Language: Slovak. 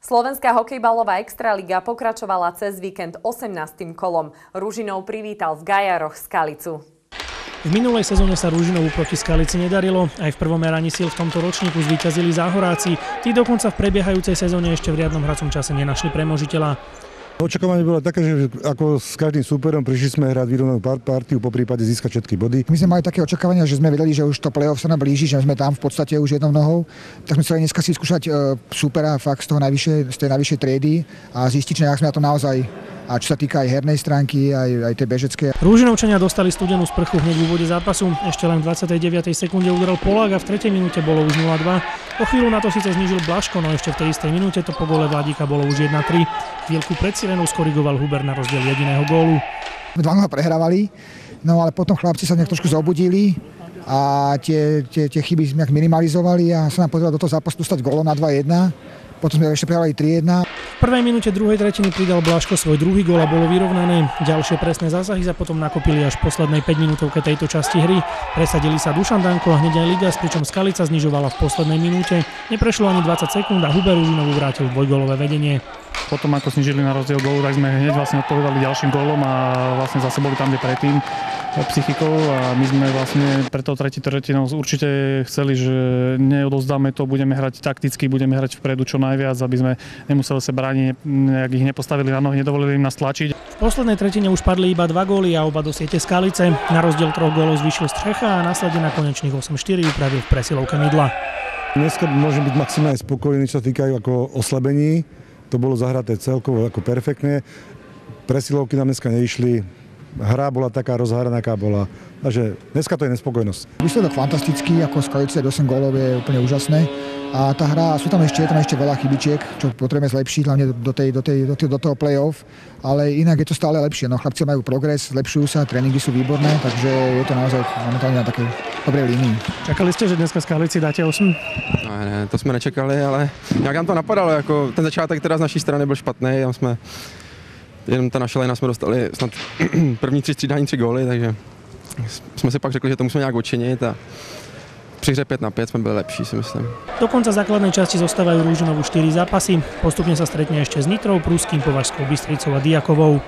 Slovenská hokejbalová extraliga pokračovala cez víkend 18. kolom. Ružinov privítal v Gajaroch Skalicu. V minulej sezóne sa Ružinovu proti Skalici nedarilo. Aj v prvom meraní síl v tomto ročníku zvíťazili Záhoráci. Tí dokonca v prebiehajúcej sezóne ešte v riadnom hracom čase nenašli premožiteľa. Očakávanie bolo také, že ako s každým súperom prišli sme hrať výrovnanú partiu, po prípade získať všetky body. My sme mali také očakávania, že sme vedeli, že už to play-off sa nám blíži, že sme tam v podstate už jednou nohou. Tak sme chceli dneska si skúšať súpera fakt z tej najvyššej triedy a zistiť, že sme na to naozaj. A čo sa týka aj hernej stránky, aj tej bežeckej. Ružinovčania dostali studenú sprchu hneď v úvode zápasu. Ešte len v 29. sekunde udrel Polák a v 3. minúte bolo už 0-2. Po chvíľu na to síce znížil Blaško, no ešte v tej istej minúte to po gole Vladíka bolo už 1-3. Chvíľku pred sirenou skorigoval Huber na rozdiel jediného gólu. 2-0 prehrávali, no ale potom chlapci sa nejak trošku zobudili a tie chyby sme minimalizovali a sa nám podarilo do toho zápasu dostať gólom na 2-1. Potom sme ešte prehrávali 3-1. V prvej minúte druhej tretiny pridal Blaško svoj druhý gól a bolo vyrovnané. Ďalšie presné zásahy sa potom nakopili až v poslednej 5-minútovke tejto časti hry. Presadili sa Dušan Danko a hneď aj Ligas, pričom Skalica znižovala v poslednej minúte. Neprešlo ani 20 sekúnd a Huber Ružinovu vrátil dvojgólové vedenie. Potom ako snížili na rozdiel gólu, tak sme hneď vlastne odpovedali ďalším gólom a vlastne zase boli tam, kde predtým psychikou a my sme vlastne pre tou tretinou určite chceli, že neodovzdáme to, budeme hrať takticky, budeme hrať vpredu čo najviac, aby sme nemuseli sa brániť, nejak ich nepostavili na nohy, nedovolili im nás tlačiť. V poslednej tretine už padli iba 2 góly a oba do siete Skalice. Na rozdiel 3 gólov zvýšil Strecha a následne na konečných 8-4 upravil v presilovke Mydla. Dneska môžem byť maximálne spokojný, čo sa týkajú ako oslabení. To bolo zahraté celkovo ako perfektne. Presilovky nám dneska neišli. Hra bola taká rozhraná, aká bola. Takže dneska to je nespokojnosť. Výsledok fantastický, ako Skalice 8 gólov je úplne úžasné. A tá hra, je tam ešte veľa chybičiek, čo potrebujeme zlepšiť, hlavne do toho play-off. Ale inak je to stále lepšie. No, chlapci majú progres, zlepšujú sa, tréningy sú výborné, takže je to naozaj momentálne na takej dobrej línii. Čakali ste, že dneska Skalici dáte 8? No, ne, to jsme nečekali, ale nějak nám to napadalo. Jako ten začátek teda z naší strany byl špatný. Tam jsme jenom ta naše lejna jsme dostali snad první 3 střídání 3 góly, takže jsme si pak řekli, že to musíme nějak odčinit a při hře 5-5 jsme byli lepší, si myslím. Do konca základnej časti zostávajú Ružinovu 4 zápasy. Postupne sa stretne ešte s Nitrou, Prúským, Považskou Bystricou a Diakovou.